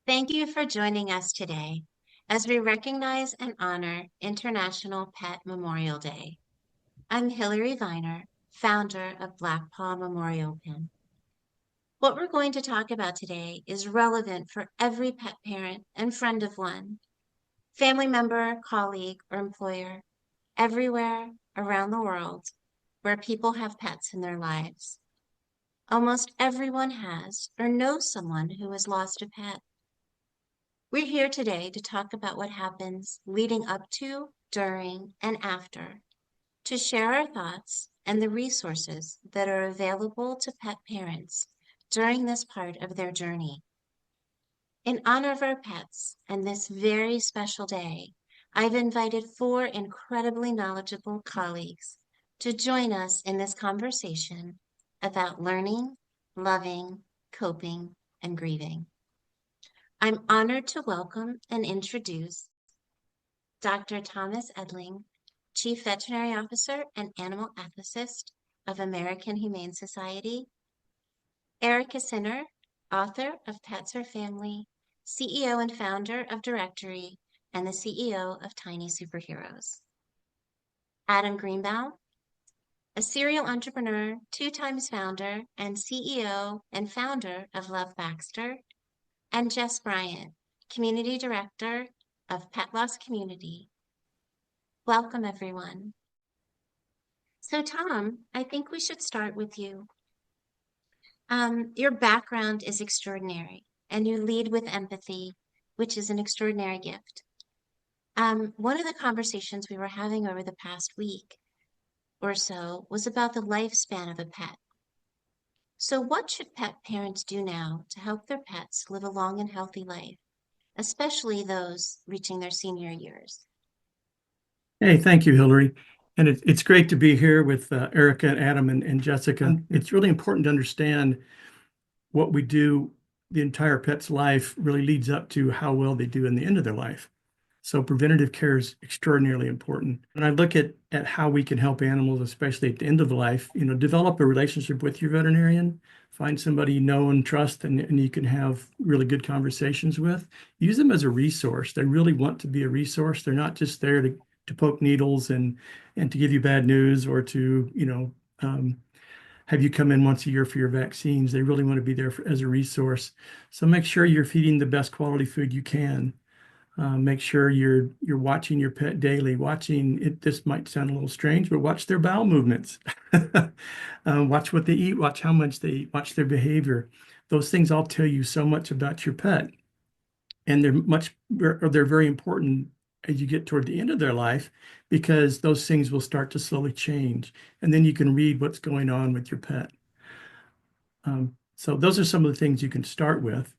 Thank you for joining us today as we recognize and honor International Pet Memorial Day. I'm Hilary Viner, founder of Black Paw Memorial Pin. What we're going to talk about today is relevant for every pet parent and friend of one, family member, colleague, or employer, everywhere around the world where people have pets in their lives. Almost everyone has or knows someone who has lost a pet. We're here today to talk about what happens leading up to, during, and after, to share our thoughts and the resources that are available to pet parents during this part of their journey. In honor of our pets and this very special day, I've invited four incredibly knowledgeable colleagues to join us in this conversation about learning, loving, coping, and grieving. I'm honored to welcome and introduce Dr. Thomas Edling, Chief Veterinary Officer and Animal Ethicist of American Humane Society, Erica Sinner, author of Pets Are Family, CEO and founder of Directory, and the CEO of Tiny Superheroes, Adam Greenbaum, a serial entrepreneur, 2 times founder and CEO and founder of Love Baxter, and Jess Bryant, Community Director of Pet Loss Community. Welcome, everyone. So, Tom, I think we should start with you. Your background is extraordinary, and you lead with empathy, which is an extraordinary gift. One of the conversations we were having over the past week or so was about the lifespan of a pet. So, what should pet parents do now to help their pets live a long and healthy life, especially those reaching their senior years? Hey, thank you, Hillary. And it's great to be here with Erica, Adam, and Jessica. It's really important to understand what we do the entire pet's life really leads up to how well they do in the end of their life. So preventative care is extraordinarily important. When I look at how we can help animals, especially at the end of life, develop a relationship with your veterinarian, find somebody you know and trust and you can have really good conversations with. Use them as a resource. They really want to be a resource. They're not just there to poke needles and to give you bad news or to, have you come in once a year for your vaccines. They really want to be there as a resource. So make sure you're feeding the best quality food you can. Make sure you're watching your pet daily. Watching it, this might sound a little strange, but watch their bowel movements. Watch what they eat. Watch how much they eat. Watch their behavior. Those things all tell you so much about your pet, and they're very important as you get toward the end of their life because those things will start to slowly change, and then you can read what's going on with your pet. So those are some of the things you can start with.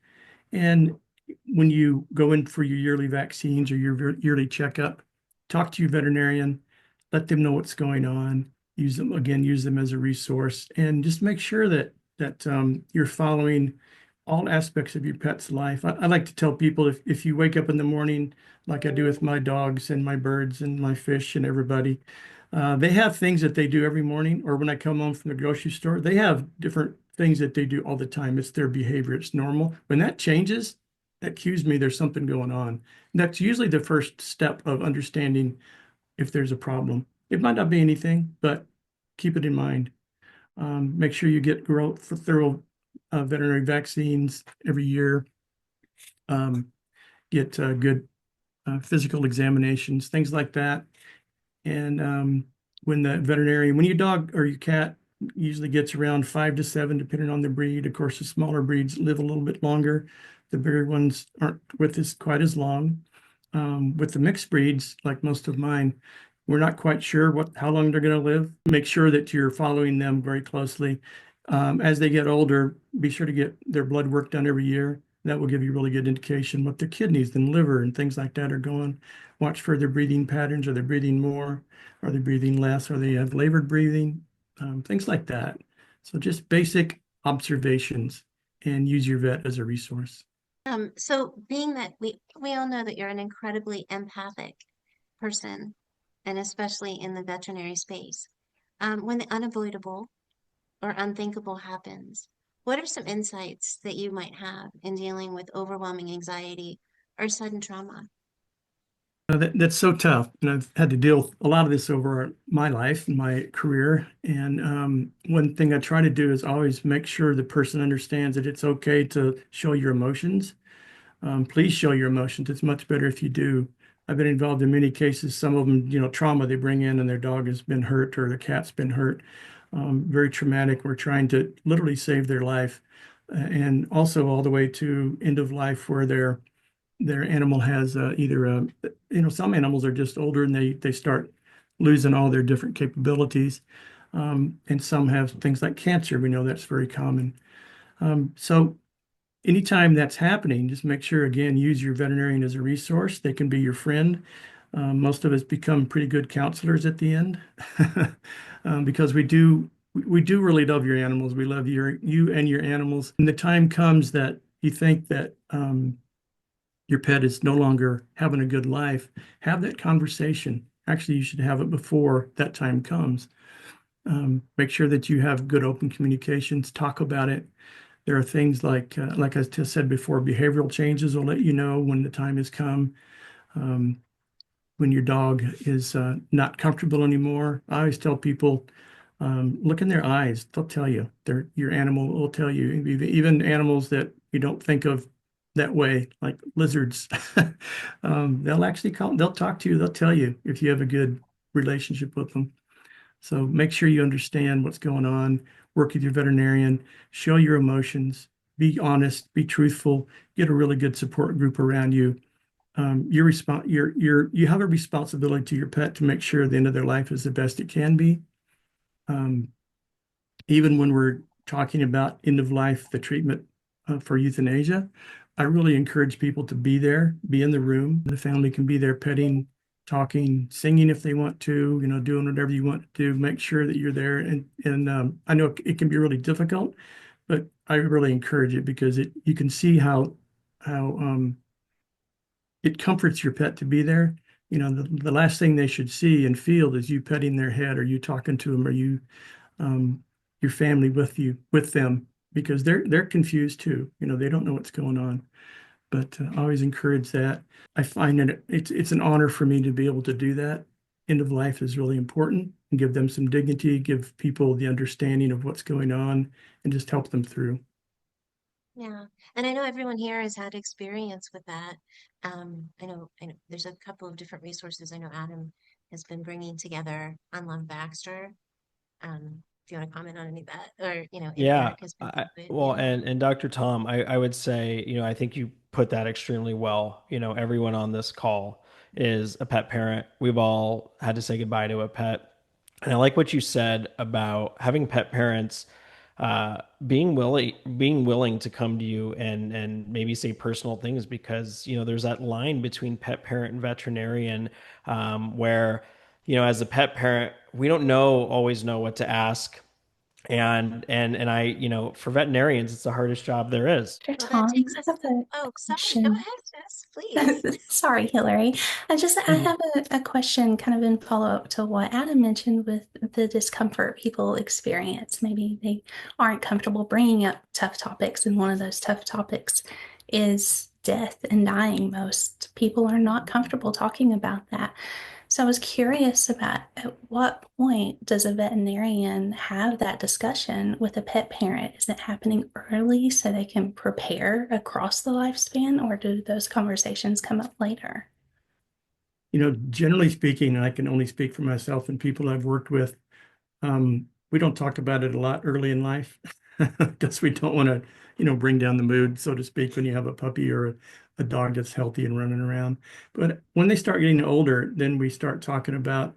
And when you go in for your yearly vaccines or your yearly checkup, talk to your veterinarian, let them know what's going on. Use them as a resource, and just make sure that you're following all aspects of your pet's life. I like to tell people if you wake up in the morning, like I do with my dogs and my birds and my fish and everybody, they have things that they do every morning, or when I come home from the grocery store, they have different things that they do all the time. It's their behavior, it's normal. When that changes, that cues me there's something going on. And that's usually the first step of understanding if there's a problem. It might not be anything, but keep it in mind. Make sure you get thorough veterinary vaccines every year. Get good physical examinations, things like that. And when your dog or your cat usually gets around 5 to 7, depending on the breed. Of course, the smaller breeds live a little bit longer. The bigger ones aren't with us quite as long. With the mixed breeds, like most of mine, we're not quite sure how long they're going to live. Make sure that you're following them very closely. As they get older, be sure to get their blood work done every year. That will give you a really good indication what their kidneys and liver and things like that are going. Watch for their breathing patterns. Are they breathing more? Are they breathing less? Are they have labored breathing? Things like that. So just basic observations and use your vet as a resource. So being that we all know that you're an incredibly empathic person, and especially in the veterinary space, when the unavoidable or unthinkable happens, What are some insights that you might have in dealing with overwhelming anxiety or sudden trauma? That's so tough. And I've had to deal with a lot of this over my life and my career. And one thing I try to do is always make sure the person understands that it's okay to show your emotions. Please show your emotions. It's much better if you do. I've been involved in many cases, some of them, trauma they bring in and their dog has been hurt or the cat's been hurt. Very traumatic. We're trying to literally save their life. And also all the way to end of life where their animal has either some animals are just older and they start losing all their different capabilities, and some have things like cancer. We know that's very common. So anytime that's happening, just make sure again use your veterinarian as a resource. They can be your friend. Most of us become pretty good counselors at the end, because we do really love your animals. We love you and your animals. And the time comes that you think that your pet is no longer having a good life, have that conversation. Actually, you should have it before that time comes. Make sure that you have good open communications, talk about it. There are things like I just said before, behavioral changes will let you know when the time has come. Um, when your dog is not comfortable anymore, I always tell people, look in their eyes. They'll tell you. Your animal will tell you. Even animals that you don't think of that way, like lizards, they'll actually they'll talk to you. They'll tell you if you have a good relationship with them. So make sure you understand what's going on. Work with your veterinarian. Show your emotions. Be honest. Be truthful. Get a really good support group around you. You have a responsibility to your pet to make sure the end of their life is the best it can be. Um, Even when we're talking about end of life, the treatment for euthanasia, I really encourage people to be there, be in the room. The family can be there petting, talking, singing if they want to, doing whatever you want to do. Make sure that you're there. And I know it can be really difficult, but I really encourage it because you can see how it comforts your pet to be there. The last thing they should see and feel is you petting their head or you talking to them or um, your family with them because they're confused too. They don't know what's going on. But I always encourage that. I find that it's an honor for me to be able to do that. End of life is really important and give them some dignity, give people the understanding of what's going on, and just help them through. Yeah, and I know everyone here has had experience with that. I know there's a couple of different resources. I know Adam has been bringing together on Love Baxter. If you want to comment on any of that, or and Yeah. Eric has been through it. Well, Yeah, and Dr. Tom, I would say, I think you put that extremely well. Everyone on this call is a pet parent. We've all had to say goodbye to a pet. And I like what you said about having pet parents being willing to come to you and maybe say personal things because there's that line between pet parent and veterinarian, where as a pet parent we don't always know what to ask, and I, for veterinarians, it's the hardest job there is. Dr. well, that Tom, takes I us. have a Oh, sorry. Go question. ahead, Jess, please. Sorry, Hillary. I Mhm. have a question kind of in follow-up to what Adam mentioned with the discomfort people experience. Maybe they aren't comfortable bringing up tough topics, and one of those tough topics is death and dying. Most people are not comfortable talking about that. So I was curious about at what point does a veterinarian have that discussion with a pet parent? Is it happening early so they can prepare across the lifespan, or do those conversations come up later? Generally speaking, and I can only speak for myself and people I've worked with. We don't talk about it a lot early in life because we don't want to, bring down the mood, so to speak, when you have a puppy or a dog that's healthy and running around. But when they start getting older, then we start talking about,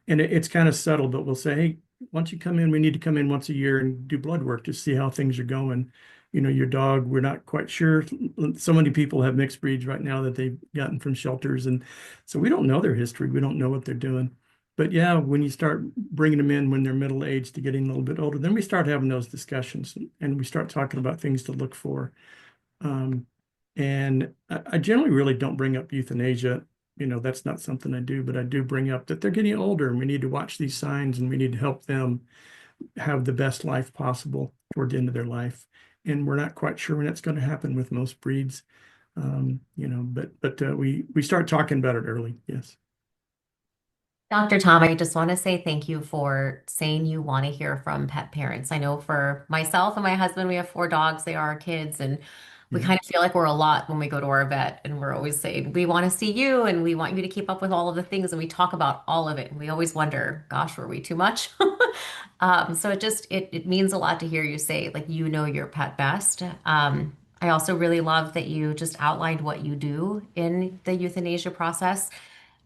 and it's kind of subtle, but we'll say, hey, once you come in, we need to come in once a year and do blood work to see how things are going. Your dog, we're not quite sure. So many people have mixed breeds right now that they've gotten from shelters. And so we don't know their history. We don't know what they're doing. But yeah, when you start bringing them in when they're middle aged to getting a little bit older, then we start having those discussions and we start talking about things to look for. Um, and I generally really don't bring up euthanasia. That's not something I do, but I do bring up that they're getting older and we need to watch these signs and we need to help them have the best life possible toward the end of their life. and we're not quite sure when that's going to happen with most breeds. But we start talking about it early. Yes. Dr. Tom, I just want to say thank you for saying you want to hear from pet parents. I know for myself and my husband, we have 4 dogs. They are our kids, and we Yeah. kind of feel like we're a lot when we go to our vet, and we're always saying, we want to see you and we want you to keep up with all of the things. And we talk about all of it. And we always wonder, gosh, were we too much? So it means a lot to hear you say, like, you know your pet best. I also really love that you just outlined what you do in the euthanasia process.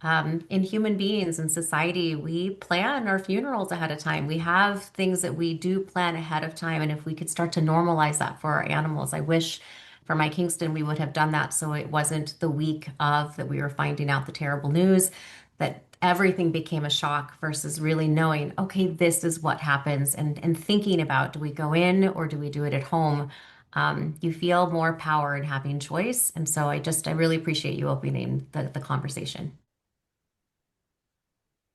In human beings and society, we plan our funerals ahead of time. We have things that we do plan ahead of time. And if we could start to normalize that for our animals, I wish for my Kingston we would have done that so it wasn't the week of that we were finding out the terrible news, that everything became a shock versus really knowing, okay, this is what happens, and thinking about, do we go in or do we do it at home? You feel more power in having choice. And so I really appreciate you opening the conversation.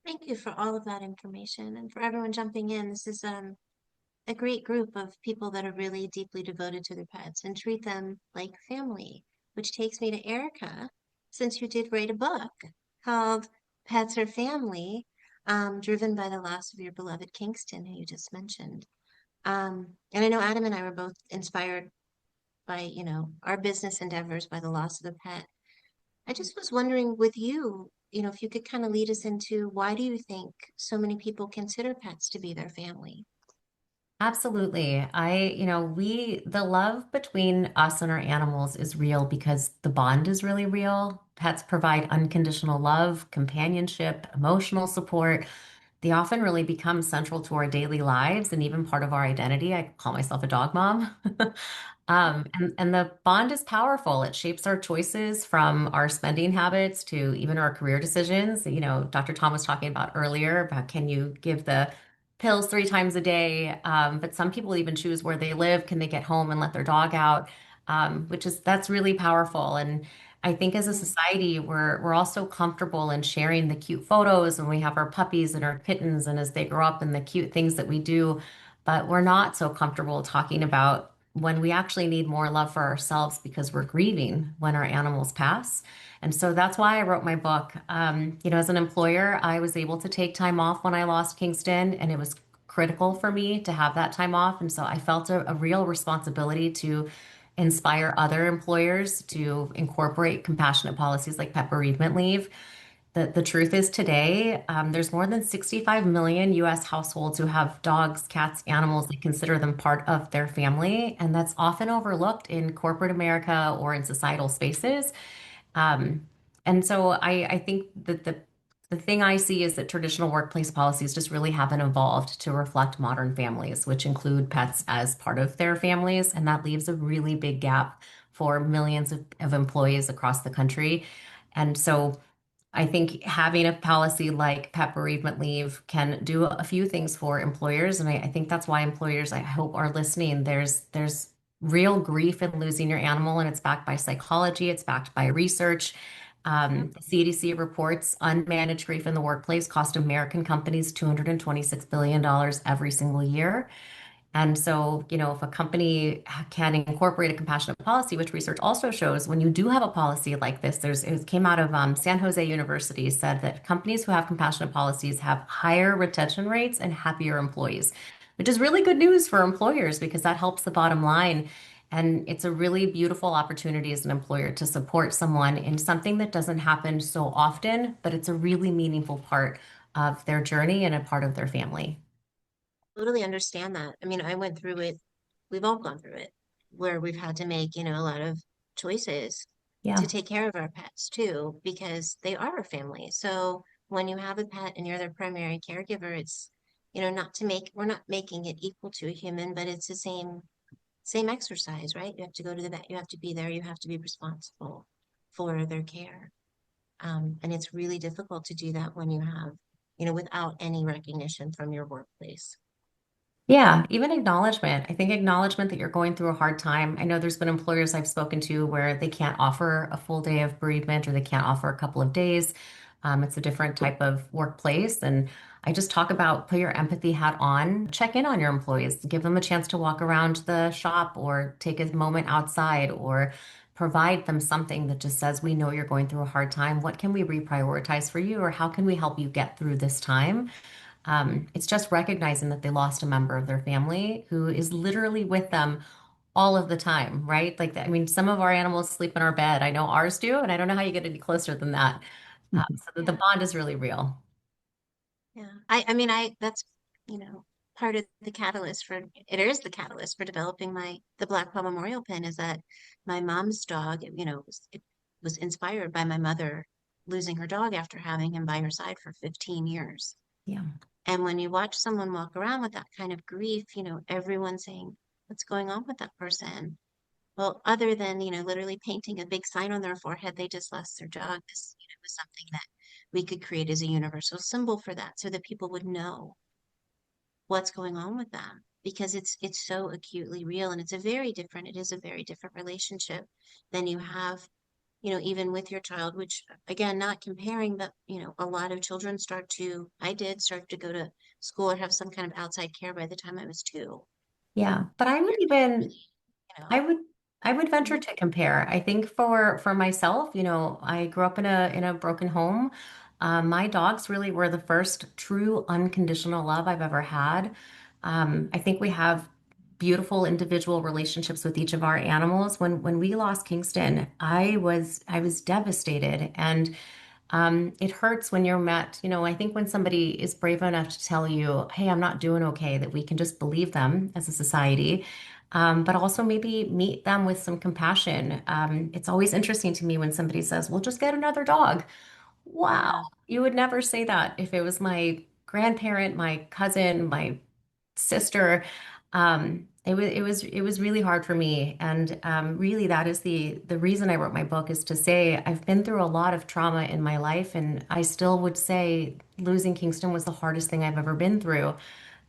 Thank you for all of that information and for everyone jumping in. This is a great group of people that are really deeply devoted to their pets and treat them like family, which takes me to Erica, since you did write a book called Pets Are Family, driven by the loss of your beloved Kingston, who you just mentioned. And I know Adam and I were both inspired by, our business endeavors by the loss of a pet. I just was wondering with you, if you could kind of lead us into why do you think so many people consider pets to be their family? Absolutely. The love between us and our animals is real because the bond is really real. Pets provide unconditional love, companionship, emotional support. They often really become central to our daily lives and even part of our identity. I call myself a dog mom. And the bond is powerful. It shapes our choices from our spending habits to even our career decisions. Dr. Tom was talking about earlier about, can you give the pills 3 times a day? But some people even choose where they live. Can they get home and let their dog out? That's really powerful. And I think as a society, we're also comfortable in sharing the cute photos when we have our puppies and our kittens and as they grow up and the cute things that we do. But we're not so comfortable talking about when we actually need more love for ourselves because we're grieving when our animals pass. And so that's why I wrote my book. As an employer, I was able to take time off when I lost Kingston, and it was critical for me to have that time off. And so I felt a real responsibility to inspire other employers to incorporate compassionate policies like pet bereavement leave. The truth is today, there's more than 65 million US households who have dogs, cats, animals. They consider them part of their family, and that's often overlooked in corporate America or in societal spaces. Um, and so I think that the thing I see is that traditional workplace policies just really haven't evolved to reflect modern families, which include pets as part of their families. And that leaves a really big gap for millions of employees across the country. And so I think having a policy like pet bereavement leave can do a few things for employers. And I think that's why employers, I hope, are listening. There's real grief in losing your animal, and it's backed by psychology, it's backed by research. The CDC reports unmanaged grief in the workplace cost American companies $226 billion every single year. And so, if a company can incorporate a compassionate policy, which research also shows, when you do have a policy like this, it came out of San Jose University, said that companies who have compassionate policies have higher retention rates and happier employees, which is really good news for employers because that helps the bottom line. And it's a really beautiful opportunity as an employer to support someone in something that doesn't happen so often, but it's a really meaningful part of their journey and a part of their family. Totally understand that. I mean, I went through it. We've all gone through it where we've had to make, a lot of choices to Yeah. take care of our pets too, because they are our family. So when you have a pet and you're their primary caregiver, it's, we're not making it equal to a human, but it's the same exercise, right? You have to go to the vet, you have to be there, you have to be responsible for their care. And it's really difficult to do that when you have, without any recognition from your workplace. Yeah, even acknowledgement. I think acknowledgement that you're going through a hard time. I know there's been employers I've spoken to where they can't offer a full day of bereavement or they can't offer a couple of days. It's a different type of workplace. And I just talk about put your empathy hat on, check in on your employees, give them a chance to walk around the shop or take a moment outside or provide them something that just says, we know you're going through a hard time. What can we reprioritize for you? Or how can we help you get through this time? It's just recognizing that they lost a member of their family who is literally with them all of the time, right? Like, I mean, some of our animals sleep in our bed. I know ours do, and I don't know how you get any closer than that. So the Yeah. bond is really real. Yeah. I mean, that's, you know, part of the catalyst for it is the catalyst for developing the Black Paw Memorial Pen is that my mom's dog, it was inspired by my mother losing her dog after having him by her side for 15 years. Yeah. And when you watch someone walk around with that kind of grief, everyone's saying, what's going on with that person? Well, other than, literally painting a big sign on their forehead, they just lost their dog. This, was something that we could create as a universal symbol for that so that people would know what's going on with them because it's so acutely real and it is a very different relationship than you have, even with your child, which again, not comparing, but a lot of children I did start to go to school or have some kind of outside care by the time I was 2. Yeah. But I would You even I know. would I would venture Mhm. to compare. I think for myself, I grew up in a broken home. My dogs really were the first true unconditional love I've ever had. I think we have beautiful individual relationships with each of our animals. When we lost Kingston, I was devastated, and it hurts when you're met. I think when somebody is brave enough to tell you, "Hey, I'm not doing okay," that we can just believe them as a society, but also maybe meet them with some compassion. It's always interesting to me when somebody says, "Well, just get another dog." Wow, Yeah. you would never say that if it was my grandparent, my cousin, my sister. It was really hard for me, and really that is the reason I wrote my book is to say I've been through a lot of trauma in my life, and I still would say losing Kingston was the hardest thing I've ever been through.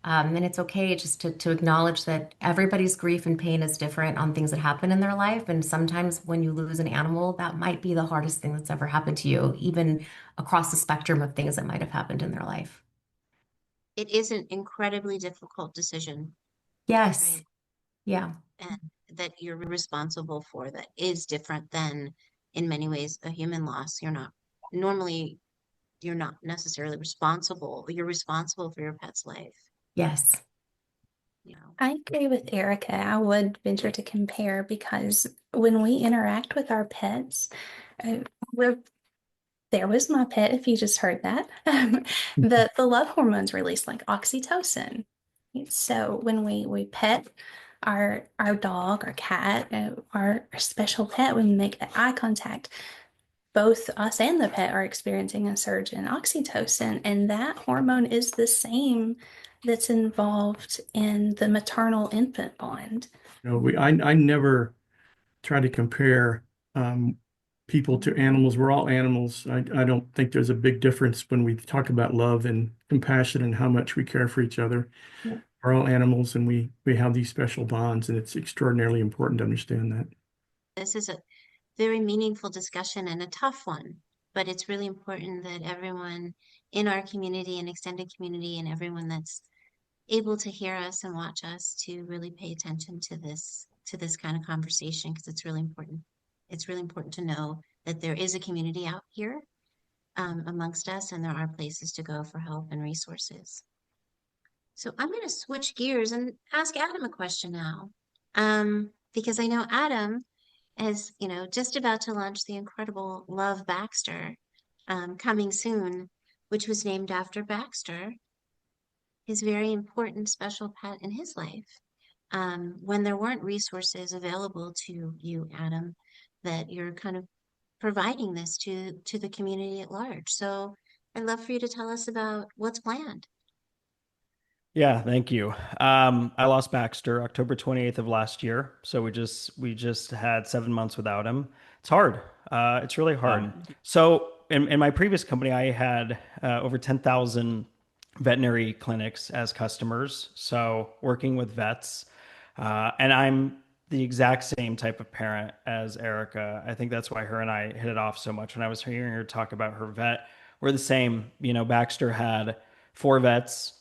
And it's okay just to acknowledge that everybody's grief and pain is different on things that happen in their life. And sometimes when you lose an animal, that might be the hardest thing that's ever happened to you, even across the spectrum of things that might have happened in their life. It is an incredibly difficult decision, Yes. right? Yeah. And that you're responsible for that is different than, in many ways, a human loss. Normally, you're not necessarily responsible. You're responsible for your pet's life, Yes. you know. I agree with Erica. I would venture to compare because when we interact with our pets, uh, we're there was my pet, if you just heard that. The love hormones released like oxytocin. So when we pet our dog or cat, our special pet, when we make that eye contact, both us and the pet are experiencing a surge in oxytocin, and that hormone is the same that's involved in the maternal infant bond. I never try to compare um, people to animals. We're all animals. I don't think there's a big difference when we talk about love and compassion and how much we care for each other. Yeah. We're all animals and we have these special bonds, and it's extraordinarily important to understand that. This is a very meaningful discussion and a tough one, but it's really important that everyone in our community and extended community and everyone that's able to hear us and watch us to really pay attention to this kind of conversation because it's really important. It's really important to know that there is a community out here amongst us, and there are places to go for help and resources. So I'm going to switch gears and ask Adam a question now, because I know Adam is, just about to launch the incredible Love Baxter, coming soon, which was named after Baxter, his very important special pet in his life. When there weren't resources available to you, Adam, that you're kind of providing this to the community at large. So I'd love for you to tell us about what's planned. Yeah, thank you. I lost Baxter October 28th of last year, so we just had 7 months without him. It's hard. It's really hard. So in my previous company, I had over 10,000 veterinary clinics as customers. So working with vets, and I'm the exact same type of parent as Erica. I think that's why her and I hit it off so much when I was hearing her talk about her vet. were the same. You know, Baxter had 4 vets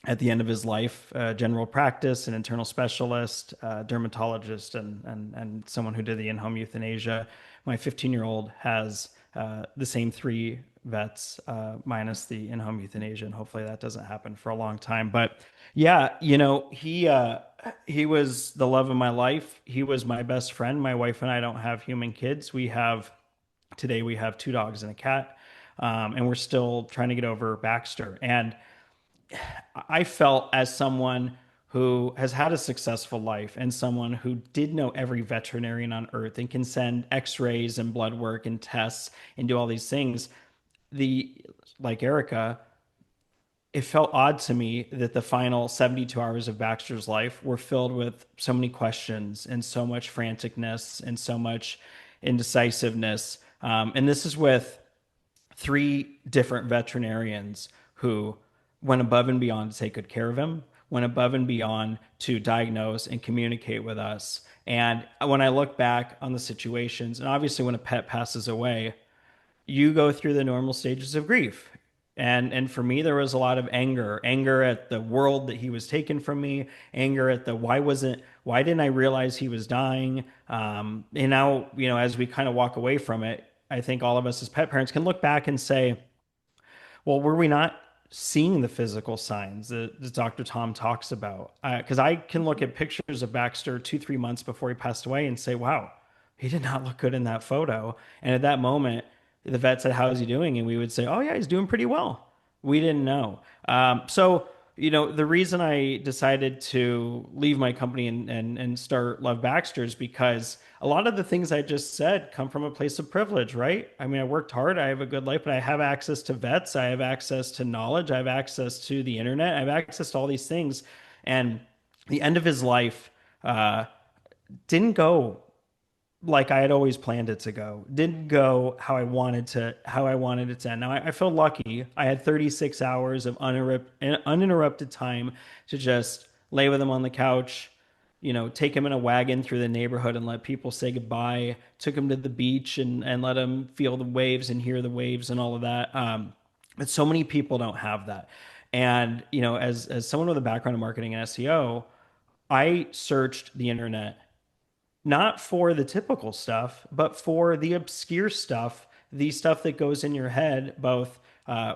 at the end of his life: general practice, an internal specialist, dermatologist, and someone who did the in-home euthanasia. My 15-year-old has the same 3 vets, minus the in-home euthanasia, and hopefully that doesn't happen for a long time. But yeah, you know, he was the love of my life. He was my best friend. My wife and I don't have human kids. Today we have 2 dogs and a cat, and we're still trying to get over Baxter. And I felt, as someone who has had a successful life and someone who did know every veterinarian on earth and can send x-rays and blood work and tests and do all these things, the like Erica, it felt odd to me that the final 72 hours of Baxter's life were filled with so many questions and so much franticness and so much indecisiveness. And this is with 3 different veterinarians who went above and beyond to take good care of him, went above and beyond to diagnose and communicate with us. And when I look back on the situations, and obviously when a pet passes away, you go through the normal stages of grief. And for me, there was a lot of anger at the world that he was taken from me, anger at the why didn't I realize he was dying? And now, you know, as we kind of walk away from it, I think all of us as pet parents can look back and say, well, were we not seeing the physical signs that Dr. Tom talks about? Because I can look at pictures of Baxter 2, 3 months before he passed away and say, wow, he did not look good in that photo. And at that moment, the vet said, how is he doing? And we would say, oh, yeah, he's doing pretty well. We didn't know. So, you know, the reason I decided to leave my company and start Love Baxter is because a lot of the things I just said come from a place of privilege, right? I mean, I worked hard, I have a good life, but I have access to vets, I have access to knowledge, I have access to the internet, I have access to all these things. And the end of his life didn't go like I had always planned it to go. Didn't go how I wanted it to end. Now I feel lucky. I had 36 hours of uninterrupted time to just lay with him on the couch, you know, take him in a wagon through the neighborhood and let people say goodbye. Took him to the beach and let him feel the waves and hear the waves and all of that. But so many people don't have that. And, you know, as someone with a background in marketing and SEO, I searched the internet not for the typical stuff, but for the obscure stuff, the stuff that goes in your head, both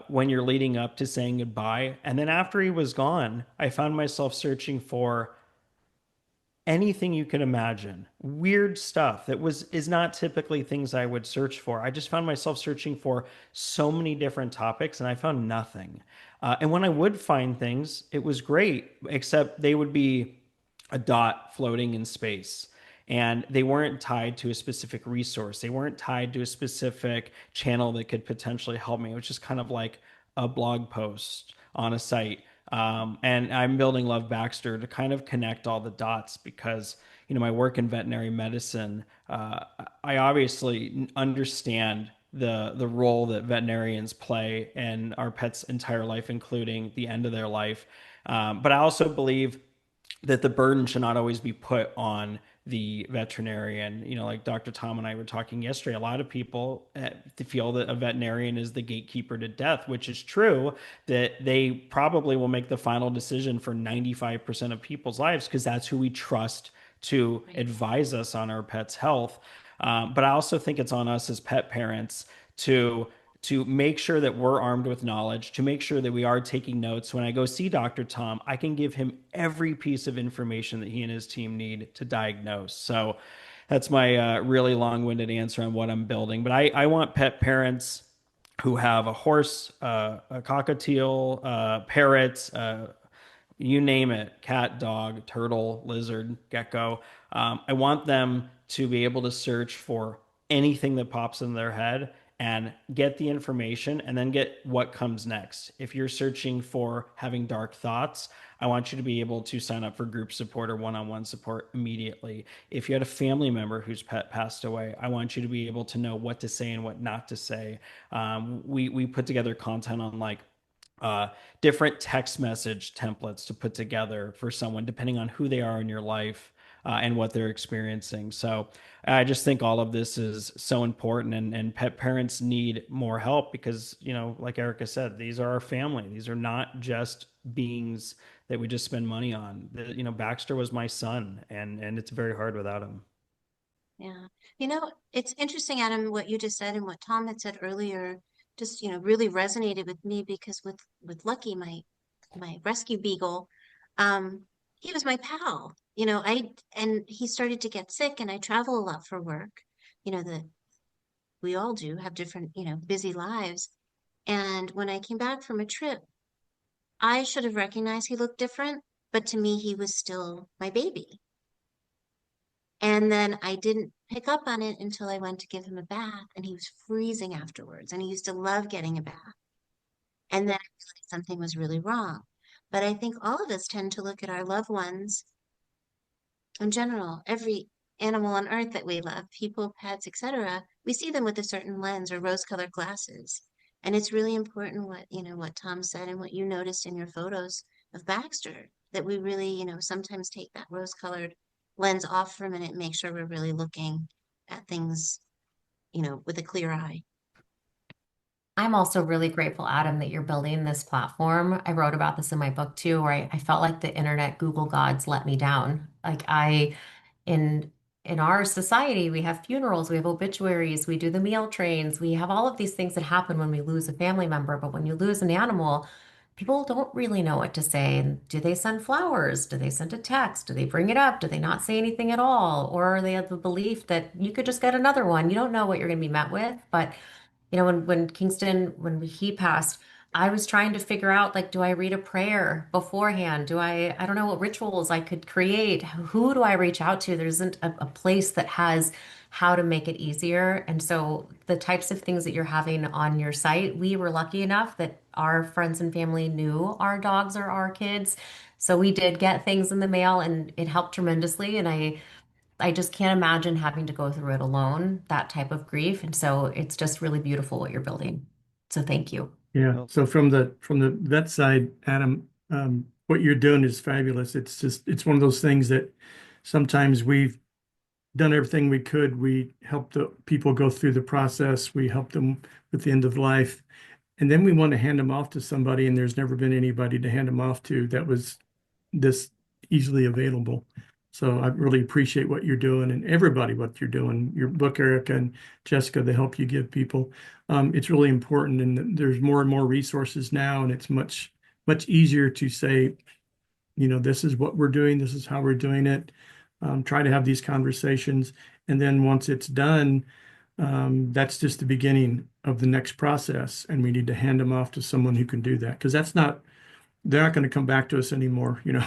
when you're leading up to saying goodbye. And then after he was gone, I found myself searching for anything you could imagine, weird stuff that is not typically things I would search for. I just found myself searching for so many different topics and I found nothing. And when I would find things, it was great, except they would be a dot floating in space. And they weren't tied to a specific resource. They weren't tied to a specific channel that could potentially help me. It was just kind of like a blog post on a site. And I'm building Love Baxter to kind of connect all the dots because, you know, my work in veterinary medicine, I obviously understand the role that veterinarians play in our pet's entire life, including the end of their life. But I also believe that the burden should not always be put on the veterinarian. You know, like Dr. Tom and I were talking yesterday, a lot of people feel that a veterinarian is the gatekeeper to death, which is true, that they probably will make the final decision for 95% of people's lives because that's who we trust to advise us on our pet's health. But I also think it's on us as pet parents to make sure that we're armed with knowledge, to make sure that we are taking notes. When I go see Dr. Tom, I can give him every piece of information that he and his team need to diagnose. So that's my really long-winded answer on what I'm building. But I want pet parents who have a horse, a cockatiel, parrot, you name it, cat, dog, turtle, lizard, gecko. I want them to be able to search for anything that pops in their head and get the information and then get what comes next. If you're searching for having dark thoughts, I want you to be able to sign up for group support or one-on-one support immediately. If you had a family member whose pet passed away, I want you to be able to know what to say and what not to say. We put together content on like different text message templates to put together for someone, depending on who they are in your life. and what they're experiencing. So I just think all of this is so important, and pet parents need more help because, like Erica said, these are our family. These are not just beings that we just spend money on. Baxter was my son, and it's very hard without him. Yeah. It's interesting, Adam, what you just said and what Tom had said earlier, just, really resonated with me because with Lucky, my rescue beagle, um, he was my pal. And he started to get sick and I travel a lot for work. That we all do have different, busy lives. And when I came back from a trip, I should have recognized he looked different, but to me, he was still my baby. And then I didn't pick up on it until I went to give him a bath, and he was freezing afterwards. And he used to love getting a bath. And then I realized something was really wrong. But I think all of us tend to look at our loved ones in general, every animal on earth that we love, people, pets, etc., we see them with a certain lens or rose-colored glasses. And it's really important what Tom said and what you noticed in your photos of Baxter, that we really, sometimes take that rose-colored lens off for a minute and make sure we're really looking at things, with a clear eye. I'm also really grateful, Adam, that you're building this platform. I wrote about this in my book too, where I felt like the internet Google gods let me down. In in our society, we have funerals, we have obituaries, we do the meal trains, we have all of these things that happen when we lose a family member. But when you lose an animal, people don't really know what to say. And do they send flowers? Do they send a text? Do they bring it up? Do they not say anything at all? Or are they of the belief that you could just get another one? You don't know what you're going to be met with, but when Kingston, when he passed, I was trying to figure out, like, do I read a prayer beforehand? I don't know what rituals I could create. Who do I reach out to? There isn't a place that has how to make it easier. And so the types of things that you're having on your site, we were lucky enough that our friends and family knew our dogs or our kids. So we did get things in the mail and it helped tremendously. And I just can't imagine having to go through it alone, that type of grief. And so it's just really beautiful what you're building. So thank you. Yeah. Well, So from the vet side, Adam, what you're doing is fabulous. It's one of those things that sometimes we've done everything we could. We help the people go through the process. We help them with the end of life. And then we want to hand them off to somebody, and there's never been anybody to hand them off to that was this easily available. So I really appreciate what you're doing and everybody what you're doing. Your book, Erica and Jessica, the help you give people. It's really important, and there's more and more resources now, and it's much easier to say, this is what we're doing, this is how we're doing it. Try to have these conversations, and then once it's done, that's just the beginning of the next process, and we need to hand them off to someone who can do that because they're not going to come back to us anymore. yeah.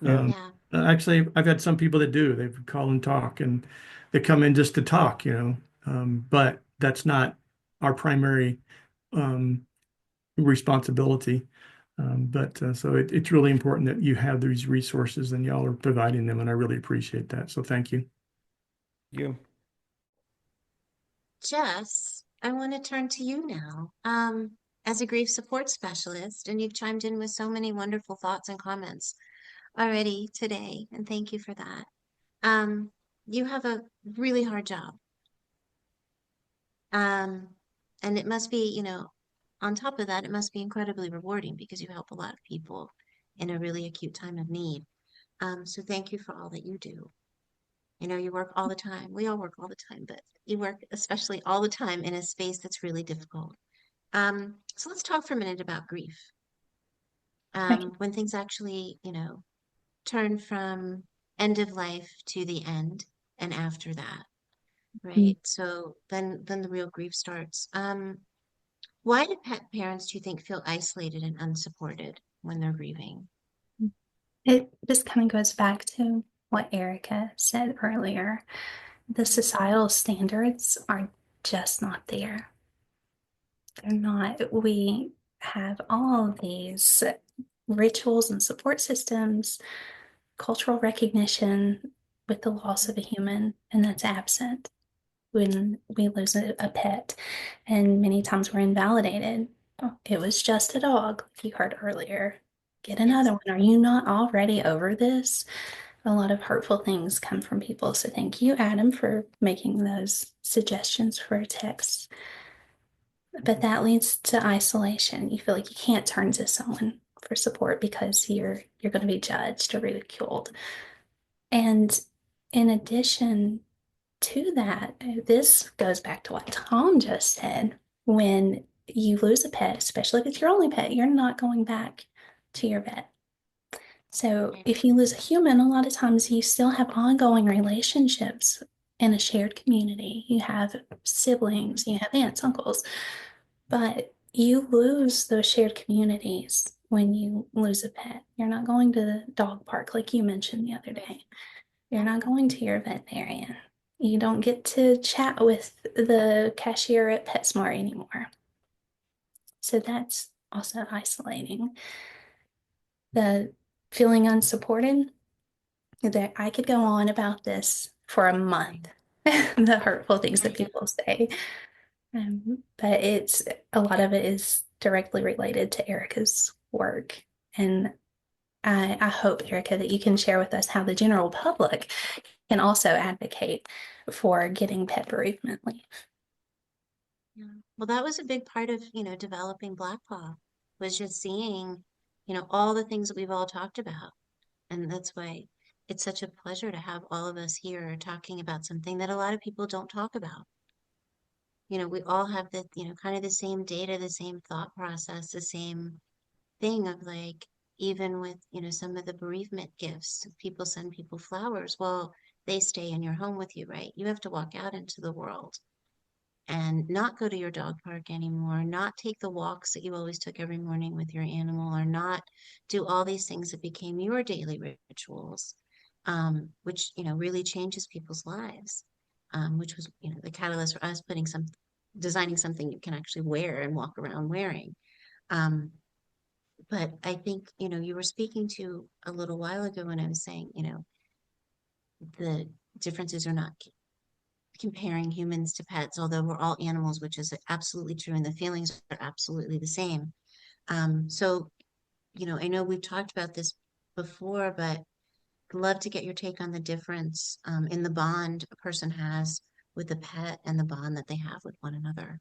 Um, Yeah. actually, I've had some people that do. They call and talk, and they come in just to talk. But that's not our primary um, responsibility. So it's really important that you have these resources and y'all are providing them, and I really appreciate that. So thank you. You. Jess, I want to turn to you now. As a grief support specialist, and you've chimed in with so many wonderful thoughts and comments already today, and thank you for that. Um, you have a really hard job. Um, and it must be, on top of that, it must be incredibly rewarding because you help a lot of people in a really acute time of need. So thank you for all that you do. You work all the time. We all work all the time, but you work especially all the time in a space that's really difficult. So let's talk for a minute about grief. Right. When things actually, turn from end of life to the end and after that, right? So then the real grief starts. Why do pet parents, do you think, feel isolated and unsupported when they're grieving? It just kind of goes back to what Erica said earlier. The societal standards are just not there. They're not. We have all of these rituals and support systems, cultural recognition with the loss of a human, and that's absent when we lose a pet. And many times we're invalidated. Oh, it was just a dog, like you heard earlier. Get Yes. another one. Are you not already over this? A lot of hurtful things come from people. So thank you, Adam, for making those suggestions for a text. But that leads to isolation. You feel like you can't turn to someone for support because you're going to be judged or ridiculed. And in addition to that, this goes back to what Tom just said. When you lose a pet, especially if it's your only pet, you're not going back to your vet. So if you lose a human, a lot of times you still have ongoing relationships in a shared community. You have siblings, you have aunts, uncles, but you lose those shared communities when you lose a pet. You're not going to the dog park like you mentioned the other day. You're not going to your veterinarian. You don't get to chat with the cashier at PetSmart anymore. So that's also isolating. The feeling unsupported, that I could go on about this for a month, the hurtful things that people say. But a lot of it is directly related to Erica's work. And I hope, Erica, that you can share with us how the general public can also advocate for getting pet bereavement leave. Yeah. Well, that was a big part of, developing Black Paw, was just seeing, all the things that we've all talked about. And that's why it's such a pleasure to have all of us here talking about something that a lot of people don't talk about. We all have the, kind of the same data, the same thought process, the same thing of like, even with, some of the bereavement gifts, people send people flowers. Well, they stay in your home with you, right? You have to walk out into the world and not go to your dog park anymore, not take the walks that you always took every morning with your animal, or not do all these things that became your daily rituals, which, really changes people's lives, which was, the catalyst for us designing something you can actually wear and walk around wearing. Um, but I think, you were speaking to a little while ago when I was saying, the differences are not comparing humans to pets, although we're all animals, which is absolutely true, and the feelings are absolutely the same. So, I know we've talked about this before, but I'd love to get your take on the difference in the bond a person has with a pet and the bond that they have with one another.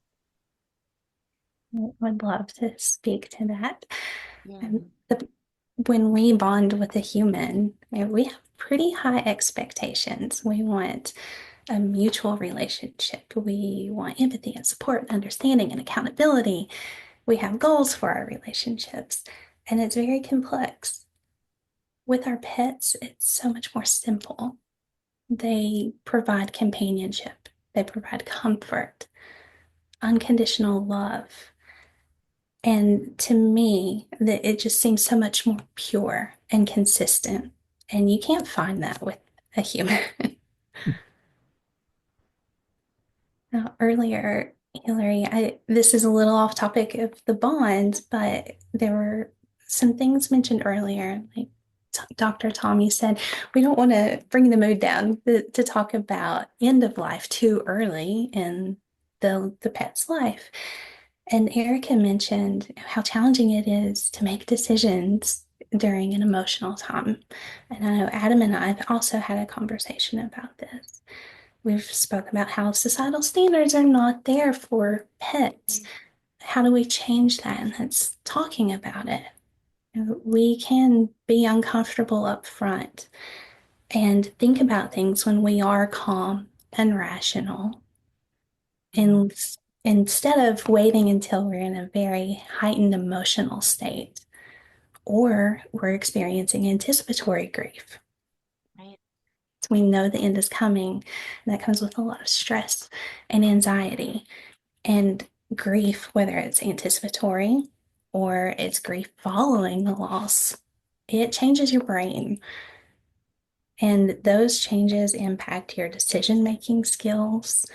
I would love to speak to that. Yeah. When we bond with a human, we have pretty high expectations. We want a mutual relationship. We want empathy and support, and understanding and accountability. We have goals for our relationships, and it's very complex. With our pets, it's so much more simple. They provide companionship, they provide comfort, unconditional love. And to me, that it just seems so much more pure and consistent. And you can't find that with a human. Now, earlier, Hillary, this is a little off topic of the bond, but there were some things mentioned earlier, like Dr. Tommy said, we don't want to bring the mood down to talk about end of life too early in the pet's life. And Erica mentioned how challenging it is to make decisions during an emotional time. And I know Adam and I have also had a conversation about this. We've spoken about how societal standards are not there for pets. How do we change that? And that's talking about it. We can be uncomfortable up front and think about things when we are calm and rational. And instead of waiting until we're in a very heightened emotional state or we're experiencing anticipatory grief. Right. So we know the end is coming, and that comes with a lot of stress and anxiety and grief, whether it's anticipatory or it's grief following the loss. It changes your brain. And those changes impact your decision-making skills.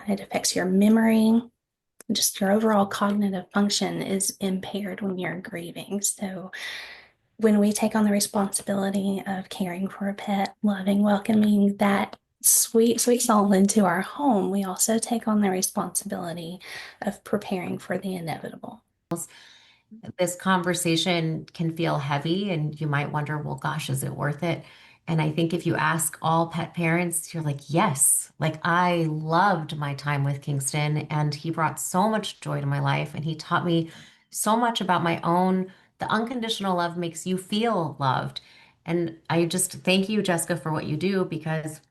It affects your memory. Just your overall cognitive function is impaired when you're grieving. So when we take on the responsibility of caring for a pet, loving, welcoming that sweet, sweet soul into our home, we also take on the responsibility of preparing for the inevitable. This conversation can feel heavy, and you might wonder, well, gosh, is it worth it? And I think if you ask all pet parents, you're like, yes, like I loved my time with Kingston and he brought so much joy to my life. And he taught me so much about my own, the unconditional love makes you feel loved. And I just thank you, Jessica, for what you do because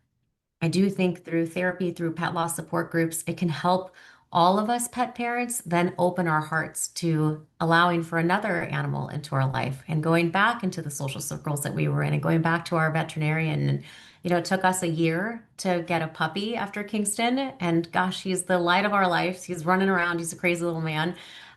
I do think through therapy, through pet loss support groups, it can help all of us pet parents then open our hearts to allowing for another animal into our life and going back into the social circles that we were in and going back to our veterinarian. And, it took us a year to get a puppy after Kingston. And gosh, he's the light of our lives. He's running around. He's a crazy little man.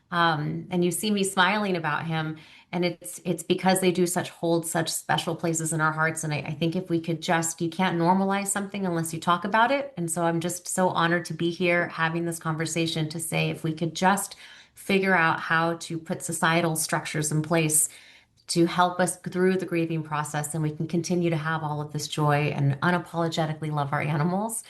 And you see me smiling about him. And it's because they do hold such special places in our hearts. And I think if we could you can't normalize something unless you talk about it. And so I'm just so honored to be here having this conversation to say if we could just figure out how to put societal structures in place to help us through the grieving process, and we can continue to have all of this joy and unapologetically love our animals.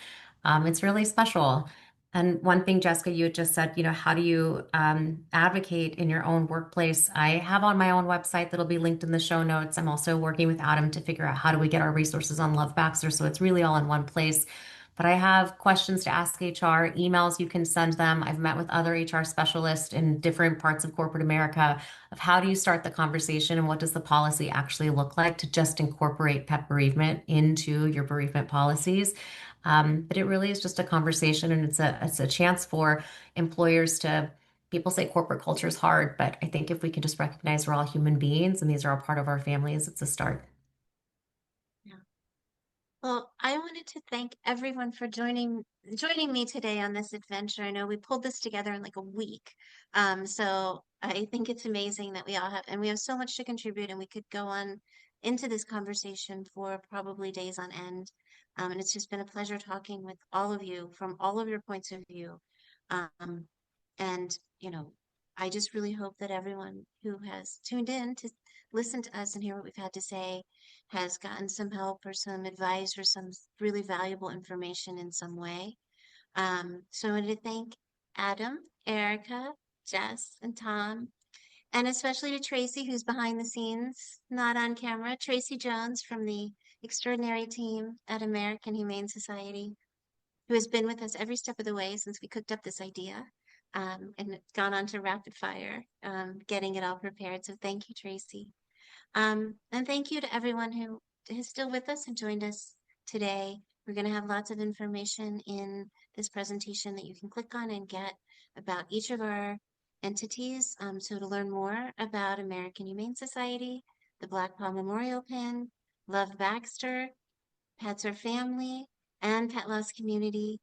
It's really special. And one thing, Jessica, you had just said, how do you advocate in your own workplace? I have on my own website that'll be linked in the show notes. I'm also working with Adam to figure out how do we get our resources on Love Baxter, so it's really all in one place. But I have questions to ask HR, emails you can send them. I've met with other HR specialists in different parts of corporate America of how do you start the conversation and what does the policy actually look like to just incorporate pet bereavement into your bereavement policies. But it really is just a conversation, and it's a chance for employers to. People say corporate culture is hard, but I think if we can just recognize we're all human beings and these are all part of our families, it's a start. Yeah. Well, I wanted to thank everyone for joining me today on this adventure. I know we pulled this together in like a week. So I think it's amazing that we have so much to contribute, and we could go on into this conversation for probably days on end. And it's just been a pleasure talking with all of you from all of your points of view. Um, and, I just really hope that everyone who has tuned in to listen to us and hear what we've had to say has gotten some help or some advice or some really valuable information in some way. So I wanted to thank Adam, Erica, Jess, and Tom, and especially to Tracy, who's behind the scenes, not on camera. Tracy Jones from the extraordinary team at American Humane Society, who has been with us every step of the way since we cooked up this idea. And it's gone on to rapid fire, getting it all prepared. So thank you, Tracy. And thank you to everyone who is still with us and joined us today. We're going to have lots of information in this presentation that you can click on and get about each of our entities. So to learn more about American Humane Society, the Black Paw Memorial Pin, Love Baxter, Pets or Family, and Pet Loss Community,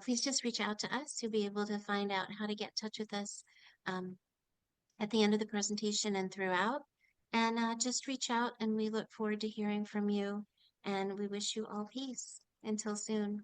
please just reach out to us. You'll be able to find out how to get in touch with us at the end of the presentation and throughout. And just reach out, and we look forward to hearing from you. And we wish you all peace. Until soon.